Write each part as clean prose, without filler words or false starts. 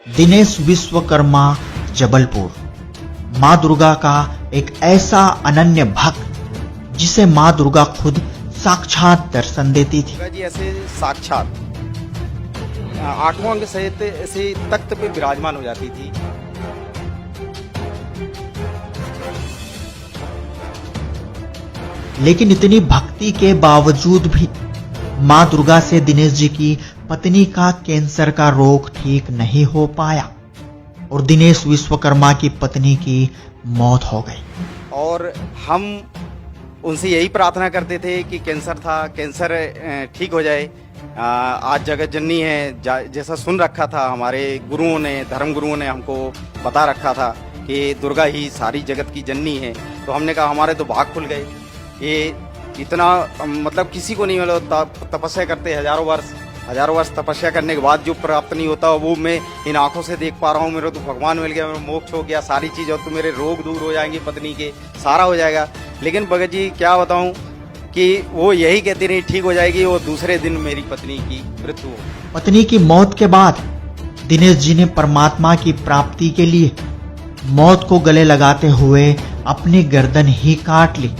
दिनेश विश्वकर्मा, जबलपुर। मां दुर्गा का एक ऐसा अनन्य भक्त जिसे मां दुर्गा खुद साक्षात दर्शन देती थी। दुर्गा जी ऐसे साक्षात आठवां अंग सहित ऐसे तख्त पे विराजमान हो जाती थी। लेकिन इतनी भक्ति के बावजूद भी मां दुर्गा से दिनेश जी की पत्नी का कैंसर का रोग ठीक नहीं हो पाया और दिनेश विश्वकर्मा की पत्नी की मौत हो गई। और हम उनसे यही प्रार्थना करते थे कि कैंसर था, कैंसर ठीक हो जाए। आज जगत जननी है, जैसा सुन रखा था हमारे गुरुओं ने, धर्म गुरुओं ने हमको बता रखा था कि दुर्गा ही सारी जगत की जननी है। तो हमने कहा हमारे तो भाग खुल गए। ये इतना मतलब किसी को नहीं मिला। तपस्या करते हजारों वर्ष तपस्या करने के बाद जो प्राप्त नहीं होता वो मैं इन आंखों से देख पा रहा हूँ। मेरे तो भगवान मिल गया, मेरा मोक्ष हो गया, सारी चीज़, और तो मेरे रोग दूर हो जाएंगे, पत्नी के सारा हो जाएगा। लेकिन भगत जी क्या बताऊँ कि वो यही कहती रही ठीक हो जाएगी। वो दूसरे दिन मेरी पत्नी की मृत्यु हो। पत्नी की मौत के बाद दिनेश जी ने परमात्मा की प्राप्ति के लिए मौत को गले लगाते हुए अपनी गर्दन ही काट ली।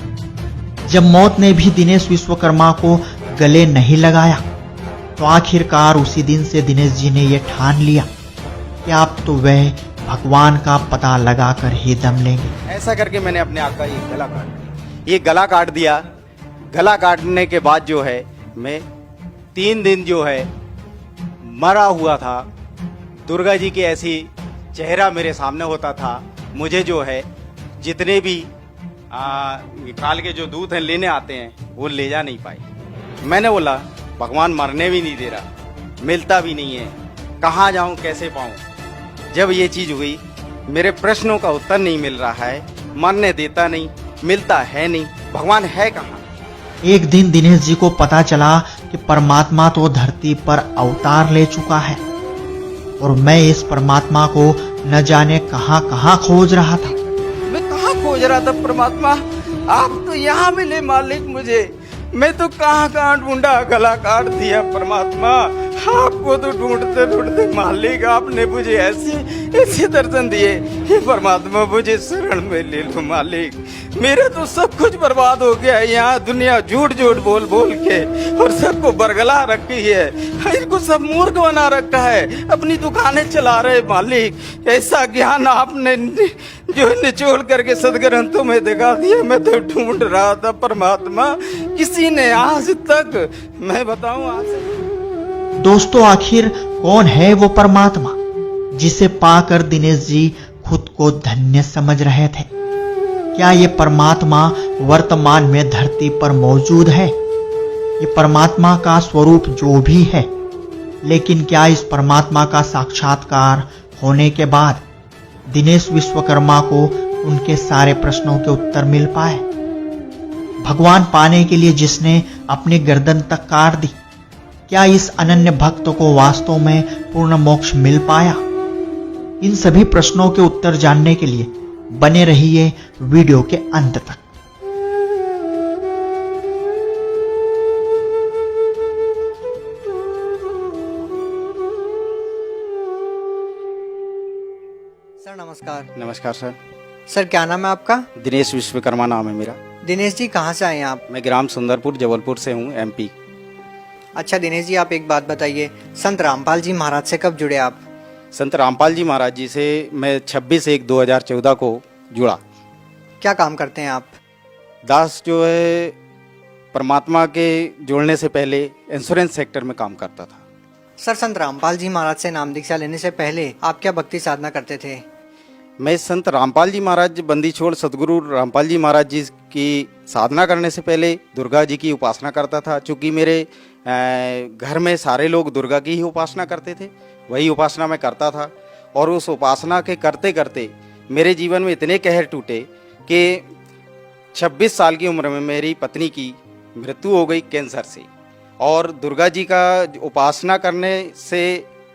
जब मौत ने भी दिनेश विश्वकर्मा को गले नहीं लगाया तो आखिरकार उसी दिन से दिनेश जी ने यह ठान लिया कि अब तो वह भगवान का पता लगाकर ही दम लेंगे। ऐसा करके मैंने अपने आप का ये गला काट दिया। ये गला काट दिया। गला काटने के बाद जो है मैं 3 दिन जो है मरा हुआ था। दुर्गा जी की ऐसी चेहरा मेरे सामने होता था। मुझे जो है जितने भी निकाल के जो दूध हैं लेने आते हैं वो ले जा नहीं पाए। मैंने बोला भगवान मरने भी नहीं दे रहा, मिलता भी नहीं है, कहाँ जाऊं, कैसे पाऊं। जब ये चीज हुई, मेरे प्रश्नों का उत्तर नहीं मिल रहा है, मरने देता नहीं, मिलता है नहीं, भगवान है कहाँ। एक दिन दिनेश जी को पता चला कि परमात्मा तो धरती पर अवतार ले चुका है और मैं इस परमात्मा को न जाने कहां कहां खोज रहा था। मैं कहाँ खोज रहा था परमात्मा, आप तो यहाँ मिले मालिक मुझे। मैं तो कहाँ ढूंढा, गला काट दिया परमात्मा। आपको तो ढूंढते ढूंढते मालिक आपने मुझे ऐसे दर्शन दिए। हे परमात्मा मुझे शरण में ले लो मालिक। मेरा तो सब कुछ बर्बाद हो गया है। यहाँ दुनिया झूठ बोल के और सबको बरगला रखी है। इनको सब मूर्ख बना रखा है, अपनी दुकानें चला रहे मालिक। ऐसा ज्ञान आपने जो निचोड़ करके सदग्रंथों में दिखा दिया। मैं तो ढूंढ रहा था परमात्मा, किसी ने आज तक, मैं बताऊं आज। दोस्तों आखिर कौन है वो परमात्मा जिसे पाकर दिनेश जी खुद को धन्य समझ रहे थे? क्या ये परमात्मा वर्तमान में धरती पर मौजूद है? ये परमात्मा का स्वरूप जो भी है, लेकिन क्या इस परमात्मा का साक्षात्कार होने के बाद दिनेश विश्वकर्मा को उनके सारे प्रश्नों के उत्तर मिल पाए? भगवान पाने के लिए जिसने अपनी गर्दन तक काट दी, क्या इस अनन्य भक्त को वास्तव में पूर्ण मोक्ष मिल पाया? इन सभी प्रश्नों के उत्तर जानने के लिए बने रहिए वीडियो के अंत तक। सर नमस्कार। नमस्कार सर। सर क्या नाम है आपका? दिनेश विश्वकर्मा नाम है मेरा। दिनेश जी कहाँ से आए हैं आप? मैं ग्राम सुंदरपुर जबलपुर से हूँ, MP। अच्छा दिनेश जी आप एक बात बताइए, संत रामपाल जी महाराज से कब जुड़े आप? संत रामपाल जी महाराज जी से मैं 26/1/2014 को जुड़ा। क्या काम करते हैं आप? दास जो है परमात्मा के जुड़ने से पहले इंश्योरेंस सेक्टर में काम करता था। सर संत रामपाल जी महाराज से नाम दीक्षा लेने से पहले आप क्या भक्ति साधना करते थे? मैं संत रामपाल जी महाराज बंदी छोड़ सदगुरु रामपाल जी महाराज जी की साधना करने से पहले दुर्गा जी की उपासना करता था। चूँकि मेरे घर में सारे लोग दुर्गा की ही उपासना करते थे, वही उपासना मैं करता था। और उस उपासना के करते करते मेरे जीवन में इतने कहर टूटे कि 26 साल की उम्र में मेरी पत्नी की मृत्यु हो गई कैंसर से। और दुर्गा जी का उपासना करने से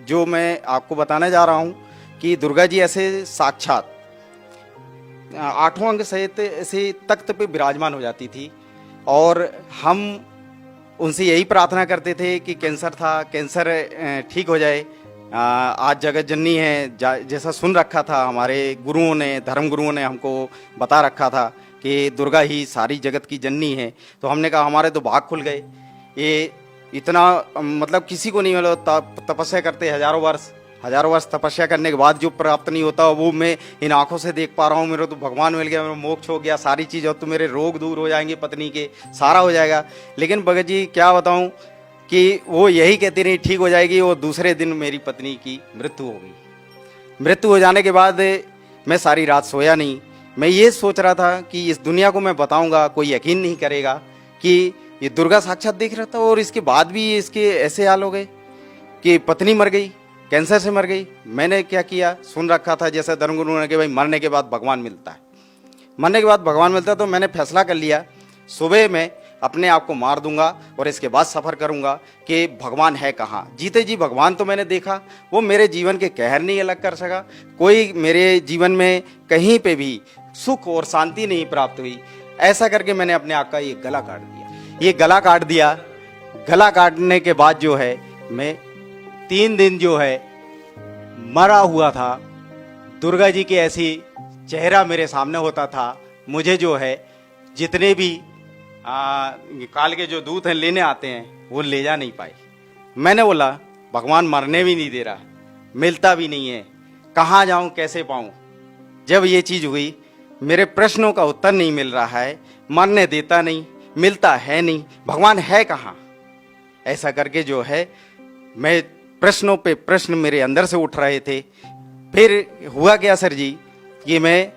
जो मैं आपको बताने जा रहा हूँ कि दुर्गा जी ऐसे साक्षात आठवां अंग सहित ऐसे तख्त पे विराजमान हो जाती थी। और हम उनसे यही प्रार्थना करते थे कि कैंसर था, कैंसर ठीक हो जाए, आज जगत जननी है, जैसा सुन रखा था हमारे गुरुओं ने, धर्म गुरुओं ने हमको बता रखा था कि दुर्गा ही सारी जगत की जननी है। तो हमने कहा हमारे तो भाग खुल गए। ये इतना मतलब किसी को नहीं मिला, तपस्या करते हजारों वर्ष तपस्या करने के बाद जो प्राप्त नहीं होता वो मैं इन आंखों से देख पा रहा हूँ। मेरे तो भगवान मिल गया, मेरा मोक्ष हो गया, सारी चीज़, और तो मेरे रोग दूर हो जाएंगे, पत्नी के सारा हो जाएगा। लेकिन भगत जी क्या बताऊँ कि वो यही कहती रही ठीक हो जाएगी। वो दूसरे दिन मेरी पत्नी की मृत्यु हो गई। मृत्यु हो जाने के बाद मैं सारी रात सोया नहीं। मैं ये सोच रहा था कि इस दुनिया को मैं बताऊंगा, कोई यकीन नहीं करेगा कि ये दुर्गा साक्षात देख रहा था, और इसके बाद भी इसके ऐसे हाल हो गए कि पत्नी मर गई, कैंसर से मर गई। मैंने क्या किया, सुन रखा था जैसे धर्मगुरु ने कि भाई मरने के बाद भगवान मिलता है, मरने के बाद भगवान मिलता है। तो मैंने फैसला कर लिया सुबह मैं अपने आप को मार दूंगा और इसके बाद सफ़र करूंगा कि भगवान है कहाँ। जीते जी भगवान तो मैंने देखा, वो मेरे जीवन के कहर नहीं अलग कर सका। कोई मेरे जीवन में कहीं पे भी सुख और शांति नहीं प्राप्त हुई। ऐसा करके मैंने अपने आप का ये गला काट दिया। ये गला काट दिया। गला काटने के बाद जो है मैं 3 दिन जो है मरा हुआ था। दुर्गा जी के ऐसी चेहरा मेरे सामने होता था। मुझे जो है जितने भी काल के जो दूत हैं लेने आते हैं वो ले जा नहीं पाए। मैंने बोला भगवान मरने भी नहीं दे रहा, मिलता भी नहीं है, कहाँ जाऊं, कैसे पाऊं। जब ये चीज़ हुई, मेरे प्रश्नों का उत्तर नहीं मिल रहा है, मरने देता नहीं, मिलता है नहीं, भगवान है कहाँ। ऐसा करके जो है मैं प्रश्नों पे प्रश्न मेरे अंदर से उठ रहे थे। फिर हुआ क्या सर जी कि मैं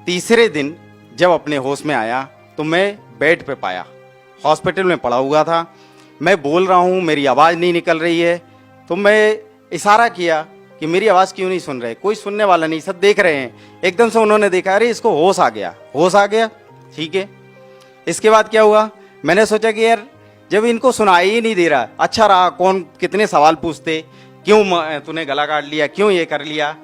तीसरे दिन जब अपने होश में आया तो मैं बेड पे पाया, हॉस्पिटल में पड़ा हुआ था। मैं बोल रहा हूँ, मेरी आवाज़ नहीं निकल रही है। तो मैं इशारा किया कि मेरी आवाज़ क्यों नहीं सुन रहे। कोई सुनने वाला नहीं, सब देख रहे हैं। एकदम से उन्होंने देखा अरे इसको होश आ गया, होश आ गया, ठीक है। इसके बाद क्या हुआ, मैंने सोचा कि यार जब इनको सुनाई ही नहीं दे रहा, अच्छा रहा, कौन कितने सवाल पूछते, क्यों तूने गला काट लिया, क्यों ये कर लिया।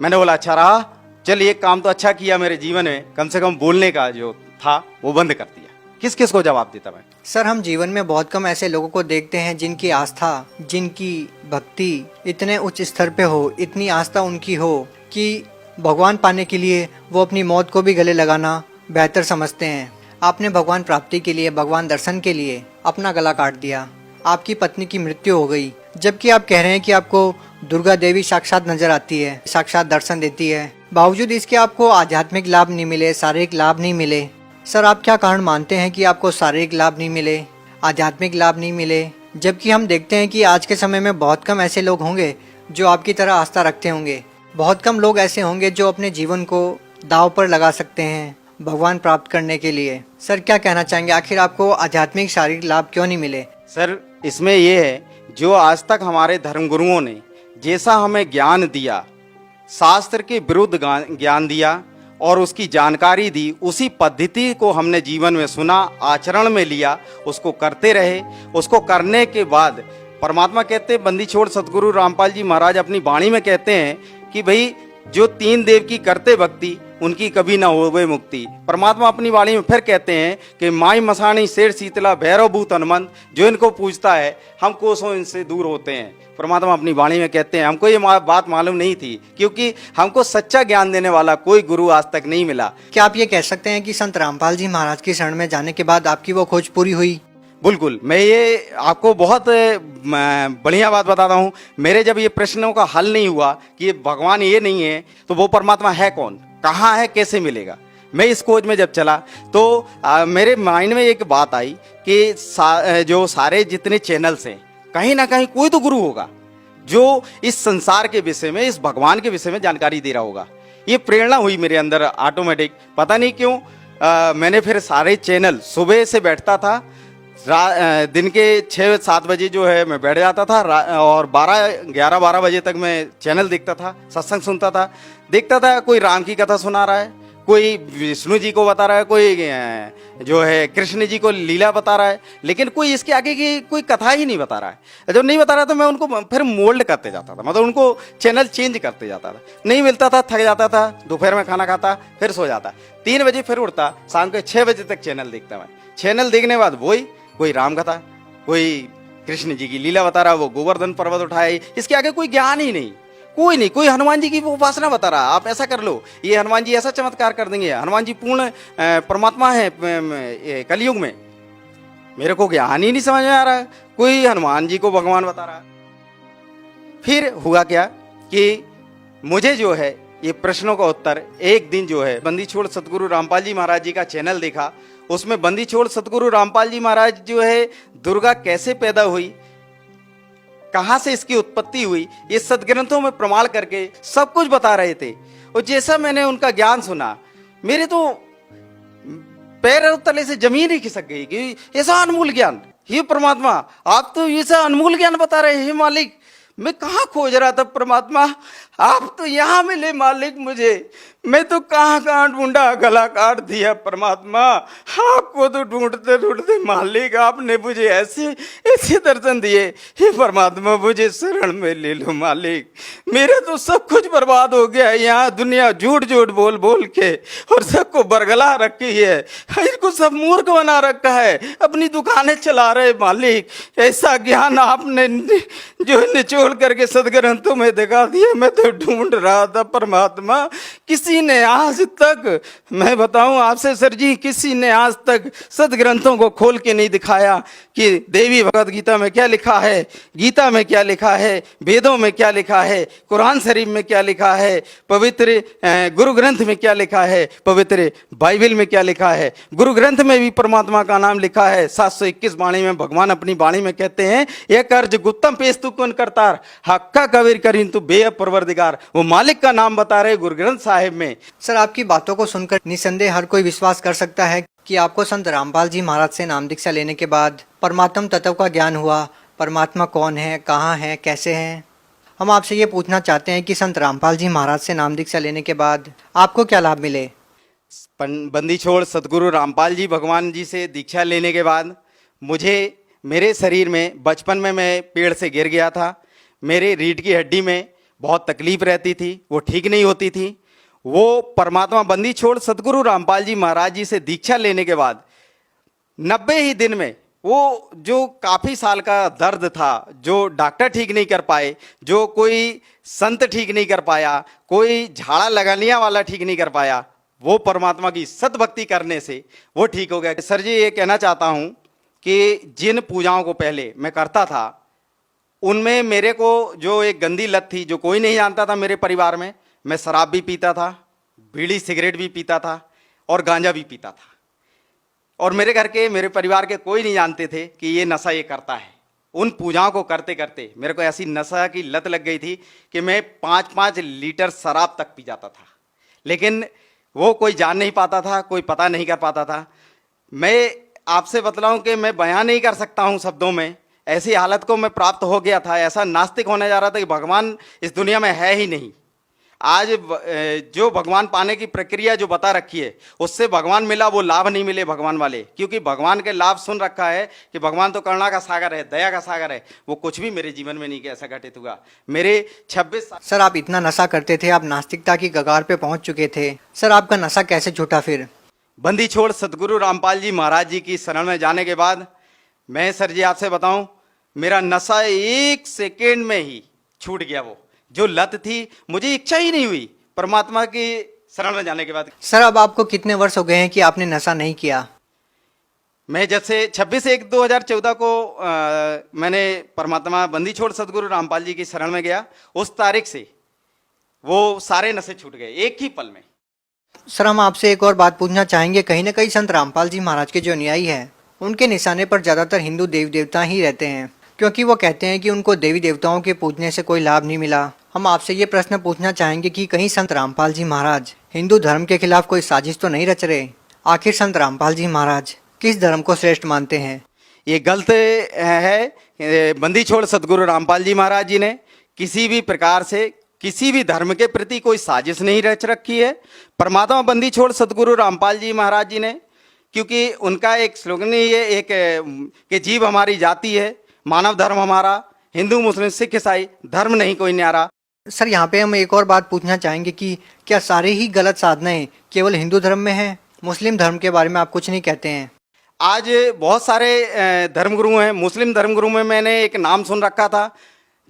मैंने बोला अच्छा रहा, चल एक काम तो अच्छा किया मेरे जीवन में, कम से कम बोलने का जो था वो बंद कर दिया। किस किस को जवाब देता मैं। सर, हम जीवन में बहुत कम ऐसे लोगों को देखते हैं जिनकी आस्था, जिनकी भक्ति इतने उच्च स्तर पे हो, इतनी आस्था उनकी हो कि भगवान पाने के लिए वो अपनी मौत को भी गले लगाना बेहतर समझते हैं। आपने भगवान प्राप्ति के लिए, भगवान दर्शन के लिए अपना गला काट दिया। आपकी पत्नी की मृत्यु हो गई, जबकि आप कह रहे हैं कि आपको दुर्गा देवी साक्षात नजर आती है, साक्षात दर्शन देती है। बावजूद इसके आपको आध्यात्मिक लाभ नहीं मिले, शारीरिक लाभ नहीं मिले। सर, आप क्या कारण मानते हैं कि आपको शारीरिक लाभ नहीं मिले, आध्यात्मिक लाभ नहीं मिले, जबकि हम देखते हैं कि आज के समय में बहुत कम ऐसे लोग होंगे जो आपकी तरह आस्था रखते होंगे। बहुत कम लोग ऐसे होंगे जो अपने जीवन को दांव पर लगा सकते हैं भगवान प्राप्त करने के लिए। सर, क्या कहना चाहेंगे, आखिर आपको आध्यात्मिक शारीरिक लाभ क्यों नहीं मिले? सर, इसमें यह है जो आज तक हमारे धर्मगुरुओं ने जैसा हमें ज्ञान दिया, शास्त्र के विरुद्ध ज्ञान दिया और उसकी जानकारी दी, उसी पद्धति को हमने जीवन में सुना, आचरण में लिया, उसको करते रहे। उसको करने के बाद परमात्मा कहते हैं, बंदी छोड़ सतगुरु रामपाल जी महाराज अपनी वाणी में कहते हैं कि भाई जो 3 देव की करते भक्ति उनकी कभी ना होवे मुक्ति। परमात्मा अपनी वाणी में फिर कहते हैं कि माई मसाणी शेर शीतला भैरव भूत हनुमंत, जो इनको पूजता है हम कोसों इनसे दूर होते हैं। परमात्मा अपनी वाणी में कहते हैं। हमको ये बात मालूम नहीं थी क्योंकि हमको सच्चा ज्ञान देने वाला कोई गुरु आज तक नहीं मिला। क्या आप ये कह सकते हैं कि संत रामपाल जी महाराज की शरण में जाने के बाद आपकी वो खोज पूरी हुई? बिल्कुल, मैं ये आपको बहुत बढ़िया बात बताता हूँ। मेरे जब ये प्रश्नों का हल नहीं हुआ कि ये भगवान ये नहीं है तो वो परमात्मा है कौन, कहाँ है, कैसे मिलेगा, मैं इस खोज में जब चला तो मेरे माइंड में एक बात आई कि जो सारे जितने चैनल्स हैं कहीं ना कहीं कोई तो गुरु होगा जो इस संसार के विषय में, इस भगवान के विषय में जानकारी दे रहा होगा। ये प्रेरणा हुई मेरे अंदर ऑटोमेटिक, पता नहीं क्यों। मैंने फिर सारे चैनल, सुबह से बैठता था, दिन के 6-7 बजे जो है मैं बैठ जाता था और 11-12 बजे तक मैं चैनल देखता था, सत्संग सुनता था, देखता था कोई राम की कथा सुना रहा है, कोई विष्णु जी को बता रहा है, कोई जो है कृष्ण जी को लीला बता रहा है, लेकिन कोई इसके आगे की कोई कथा ही नहीं बता रहा है। जब नहीं बता रहा तो मैं उनको फिर मोल्ड करते जाता था, मतलब उनको चैनल चेंज करते जाता था। नहीं मिलता था, थक जाता था, दोपहर में खाना खाता, फिर सो जाता। 3 बजे फिर उठता, शाम के 6 बजे तक चैनल देखता मैं। चैनल देखने के बाद वही कोई राम कथा, कोई कृष्ण जी की लीला बता रहा, वो गोवर्धन पर्वत उठाए, इसके आगे कोई ज्ञान ही नहीं, कोई नहीं। कोई हनुमान जी की वो उपासना बता रहा, आप ऐसा कर लो, ये हनुमान जी ऐसा चमत्कार कर देंगे, हनुमान जी पूर्ण परमात्मा है कलयुग में। मेरे को ज्ञान ही नहीं समझ में आ रहा, कोई हनुमान जी को भगवान बता रहा। फिर हुआ क्या कि मुझे जो है ये प्रश्नों का उत्तर एक दिन जो है बंदी छोड़ सतगुरु रामपाल जी महाराज जी का चैनल देखा, उसमें बंदी छोड़ सतगुरु रामपाल जी महाराज जो है दुर्गा कैसे पैदा हुई, कहां से इसकी उत्पत्ति हुई, ये सदग्रंथों में प्रमाण करके सब कुछ बता रहे थे। और जैसा मैंने उनका ज्ञान सुना, मेरे तो पैर तले से जमीन ही खिसक गई कि ऐसा अनमोल ज्ञान, हे परमात्मा आप तो ऐसा अनमोल ज्ञान बता रहे हैं मालिक, मैं कहाँ खोज रहा था परमात्मा, आप तो यहाँ मिले मालिक मुझे, मैं तो कहाँ ढूंढा, गला काट दिया परमात्मा, आपको तो ढूंढते ढूंढते मालिक आपने मुझे ऐसे ऐसे दर्शन दिए, हे परमात्मा मुझे शरण में ले लो मालिक, मेरा तो सब कुछ बर्बाद हो गया है, यहाँ दुनिया झूठ झूठ बोल बोल के और सबको बरगला रखी है, इनको सब मूर्ख बना रखा है, अपनी दुकानें चला रहे मालिक, ऐसा ज्ञान आपने जो निचोड़ करके सदग्रंथों में दिखा दिया, मैं तो ढूंढ रहा था परमात्मा, किसी ने आज तक, मैं बताऊं आपसे सर जी, किसी ने आज तक सदग्रंथों को खोल के नहीं दिखाया कि देवी भगवत गीता में क्या लिखा है, गीता में क्या लिखा है, वेदों में क्या लिखा है, कुरान शरीफ में क्या लिखा है, पवित्र गुरु ग्रंथ में क्या लिखा है, पवित्र बाइबल में क्या लिखा है। गुरु ग्रंथ में भी परमात्मा का नाम लिखा है, 721 वाणी में भगवान अपनी वाणी में कहते हैं, यह कर्ज गुत्तम पेश तू कौन करतार, हक्का कबीर करीन तू बेअब परवरदिगार, वो मालिक का नाम बता रहे गुरु ग्रंथ साहिब में। सर आपकी बातों को सुनकर निसंदेह हर कोई विश्वास कर सकता है कि आपको संत रामपाल जी महाराज से नाम दीक्षा लेने के बाद परमात्म तत्व का ज्ञान हुआ, परमात्मा कौन है, कहाँ है, कैसे है। हम आपसे ये पूछना चाहते हैं कि संत रामपाल जी महाराज से नाम दीक्षा लेने के बाद आपको क्या लाभ मिले। बंदी छोड़ सदगुरु रामपाल जी भगवान जी से दीक्षा लेने के बाद मुझे मेरे शरीर में, बचपन में मैं पेड़ से गिर गया था, मेरे रीढ़ की हड्डी में बहुत तकलीफ रहती थी, वो ठीक नहीं होती थी। वो परमात्मा बंदी छोड़ सदगुरु रामपाल जी महाराज जी से दीक्षा लेने के बाद 90 ही दिन में वो जो काफ़ी साल का दर्द था, जो डॉक्टर ठीक नहीं कर पाए, जो कोई संत ठीक नहीं कर पाया, कोई झाड़ा लगानिया वाला ठीक नहीं कर पाया, वो परमात्मा की सतभक्ति करने से वो ठीक हो गया। सर जी ये कहना चाहता हूँ कि जिन पूजाओं को पहले मैं करता था, उनमें मेरे को जो एक गंदी लत थी, जो कोई नहीं जानता था मेरे परिवार में, मैं शराब भी पीता था, बीड़ी सिगरेट भी पीता था और गांजा भी पीता था। और मेरे घर के, मेरे परिवार के कोई नहीं जानते थे कि ये नशा ये करता है। उन पूजाओं को करते करते मेरे को ऐसी नशा की लत लग गई थी कि मैं 5-5 लीटर शराब तक पी जाता था, लेकिन वो कोई जान नहीं पाता था, कोई पता नहीं कर पाता था। मैं आपसे बतलाऊं कि मैं बयान नहीं कर सकता हूं शब्दों में, ऐसी हालत को मैं प्राप्त हो गया था, ऐसा नास्तिक होने जा रहा था कि भगवान इस दुनिया में है ही नहीं। आज जो भगवान पाने की प्रक्रिया जो बता रखी है, उससे भगवान मिला, वो लाभ नहीं मिले भगवान वाले, क्योंकि भगवान के लाभ सुन रखा है कि भगवान तो करुणा का सागर है, दया का सागर है। वो कुछ भी मेरे जीवन में नहीं ऐसा घटित हुआ। मेरे 26 साल। सर आप इतना नशा करते थे, आप नास्तिकता की कगार पे पहुंच चुके थे, सर आपका नशा कैसे छूटा फिर। बंदी छोड़ सदगुरु रामपाल जी महाराज जी की शरण में जाने के बाद मैं सर जी आपसे बताऊं, मेरा नशा 1 सेकेंड में ही छूट गया। वो जो लत थी, मुझे इच्छा ही नहीं हुई परमात्मा की शरण में जाने के बाद। सर अब आपको कितने वर्ष हो गए हैं कि आपने नशा नहीं किया। मैं जब से 26/1/2014 को मैंने परमात्मा बंदी छोड़ सदगुरु रामपाल जी की शरण में गया, उस तारीख से वो सारे नशे छूट गए एक ही पल में। सर हम आपसे एक और बात पूछना चाहेंगे, कहीं ना कहीं संत रामपाल जी महाराज के जो अनुयायी हैं, उनके निशाने पर ज़्यादातर हिंदू देवी देवता ही रहते हैं, क्योंकि वो कहते हैं कि उनको देवी देवताओं के पूजने से कोई लाभ नहीं मिला। हम आपसे ये प्रश्न पूछना चाहेंगे कि कहीं संत रामपाल जी महाराज हिंदू धर्म के खिलाफ कोई साजिश तो नहीं रच रहे। आखिर संत रामपाल जी महाराज किस धर्म को श्रेष्ठ मानते हैं। ये गलत है। बंदी छोड़ सदगुरु रामपाल जी महाराज जी ने किसी भी प्रकार से किसी भी धर्म के प्रति कोई साजिश नहीं रच रखी है। परमात्मा बंदी छोड़ सदगुरु रामपाल जी महाराज जी ने, क्योंकि उनका एक स्लोगन ही है एक कि जीव हमारी जाति है, मानव धर्म हमारा, हिंदू मुस्लिम सिख ईसाई धर्म नहीं कोई न्यारा। सर यहाँ पे हम एक और बात पूछना चाहेंगे कि क्या सारे ही गलत साधनाएं केवल हिंदू धर्म में हैं, मुस्लिम धर्म के बारे में आप कुछ नहीं कहते हैं। आज बहुत सारे धर्मगुरु हैं। मुस्लिम धर्मगुरु में मैंने एक नाम सुन रखा था,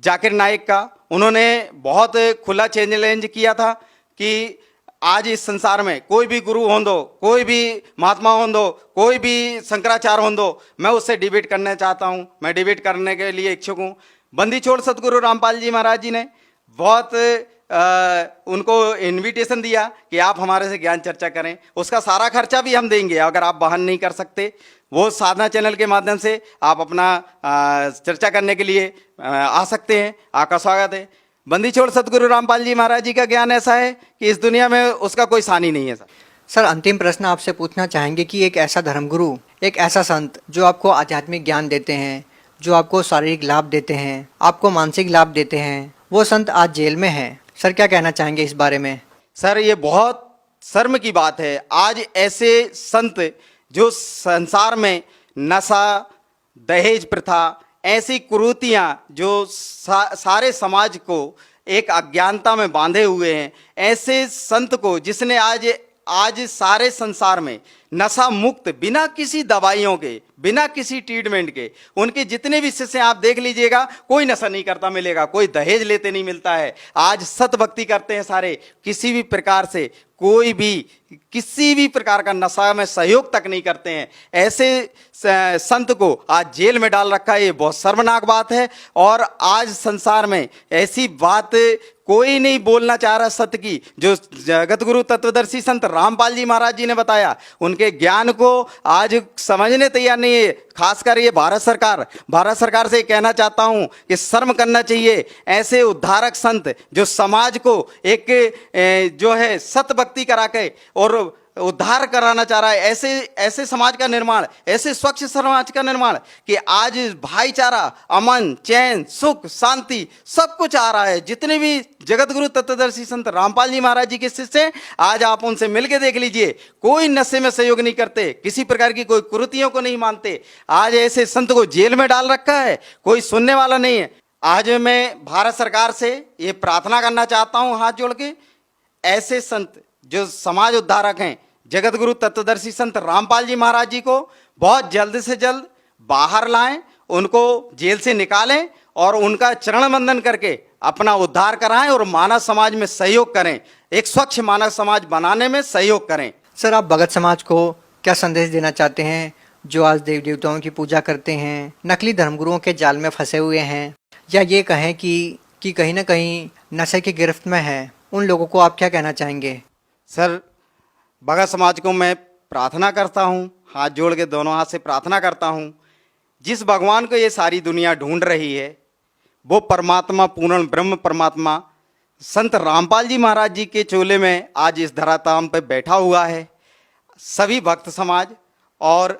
जाकिर नाइक का। उन्होंने बहुत खुला चैलेंज किया था कि आज इस संसार में कोई भी गुरु हों दो, कोई भी महात्मा हों दो, कोई भी शंकराचार्य हों दो, मैं उससे डिबेट करना चाहता हूँ, मैं डिबेट करने के लिए इच्छुक हूँ। बंदी छोड़ सतगुरु रामपाल जी महाराज जी ने बहुत उनको इनविटेशन दिया कि आप हमारे से ज्ञान चर्चा करें, उसका सारा खर्चा भी हम देंगे। अगर आप वहन नहीं कर सकते, वो साधना चैनल के माध्यम से आप अपना चर्चा करने के लिए आ सकते हैं। आपका स्वागत है। बंदी छोड़ सतगुरु रामपाल जी महाराज जी का ज्ञान ऐसा है कि इस दुनिया में उसका कोई सानी नहीं है। सर, अंतिम प्रश्न आपसे पूछना चाहेंगे कि एक ऐसा धर्मगुरु, एक ऐसा संत जो आपको आध्यात्मिक ज्ञान देते हैं, जो आपको शारीरिक लाभ देते हैं, आपको मानसिक लाभ देते हैं, वो संत आज जेल में है। सर, क्या कहना चाहेंगे इस बारे में? सर, ये बहुत शर्म की बात है। आज ऐसे संत जो संसार में नशा, दहेज प्रथा, ऐसी कुरीतियां जो सारे समाज को एक अज्ञानता में बांधे हुए हैं, ऐसे संत को जिसने आज सारे संसार में नशा मुक्त, बिना किसी दवाइयों के, बिना किसी ट्रीटमेंट के, उनके जितने भी शिष्य आप देख लीजिएगा, कोई नशा नहीं करता मिलेगा, कोई दहेज लेते नहीं मिलता है। आज सत भक्ति करते हैं सारे, किसी भी प्रकार से कोई भी किसी भी प्रकार का नशा में सहयोग तक नहीं करते हैं। ऐसे संत को आज जेल में डाल रखा है, ये बहुत शर्मनाक बात है। और आज संसार में ऐसी बात कोई नहीं बोलना चाह रहा सत्य की, जो जगत गुरु तत्वदर्शी संत रामपाल जी महाराज जी ने बताया, उनके ज्ञान को आज समझने तैयार नहीं है। खासकर ये भारत सरकार से कहना चाहता हूं कि शर्म करना चाहिए। ऐसे उद्धारक संत जो समाज को एक जो है सत भक्ति करा के और उद्धार कराना चाह रहा है, ऐसे समाज का निर्माण, ऐसे स्वच्छ समाज का निर्माण कि आज भाईचारा, अमन, चैन, सुख, शांति सब कुछ आ रहा है। जितने भी जगत गुरु तत्वदर्शी संत रामपाल जी महाराज जी के शिष्य हैं, आज आप उनसे मिलकर देख लीजिए, कोई नशे में सहयोग नहीं करते, किसी प्रकार की कोई कुरीतियों को नहीं मानते। आज ऐसे संत को जेल में डाल रखा है, कोई सुनने वाला नहीं है। आज मैं भारत सरकार से ये प्रार्थना करना चाहता हूं हाथ जोड़ के, ऐसे संत जो समाज उद्धारक हैं, जगत गुरु तत्वदर्शी संत रामपाल जी महाराज जी को बहुत जल्द से जल्द बाहर लाएं, उनको जेल से निकालें और उनका चरण वंदन करके अपना उद्धार कराएं और मानव समाज में सहयोग करें, एक स्वच्छ मानव समाज बनाने में सहयोग करें। सर, आप भगत समाज को क्या संदेश देना चाहते हैं जो आज देवी देवताओं की पूजा करते हैं, नकली धर्मगुरुओं के जाल में फंसे हुए हैं, या ये कहें कि कहीं ना कहीं नशे की गिरफ्त में है, उन लोगों को आप क्या कहना चाहेंगे? सर, भगत समाज को मैं प्रार्थना करता हूँ, हाथ जोड़ के दोनों हाथ से प्रार्थना करता हूँ, जिस भगवान को ये सारी दुनिया ढूंढ रही है, वो परमात्मा, पूर्ण ब्रह्म परमात्मा संत रामपाल जी महाराज जी के चोले में आज इस धराधाम पे बैठा हुआ है। सभी भक्त समाज और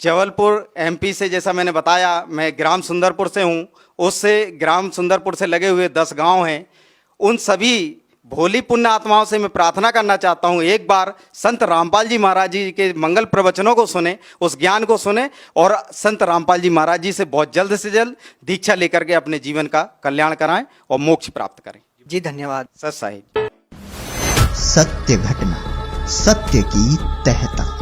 जबलपुर एमपी से, जैसा मैंने बताया, मैं ग्राम सुंदरपुर से हूँ, उससे ग्राम सुंदरपुर से लगे हुए 10 गांव हैं, उन सभी भोली पुण्य आत्माओं से मैं प्रार्थना करना चाहता हूँ, एक बार संत रामपाल जी महाराज जी के मंगल प्रवचनों को सुने, उस ज्ञान को सुने और संत रामपाल जी महाराज जी से बहुत जल्द से जल्द दीक्षा लेकर के अपने जीवन का कल्याण कराएं और मोक्ष प्राप्त करें। जी धन्यवाद। सत साहिब। सत्य घटना, सत्य की तहता।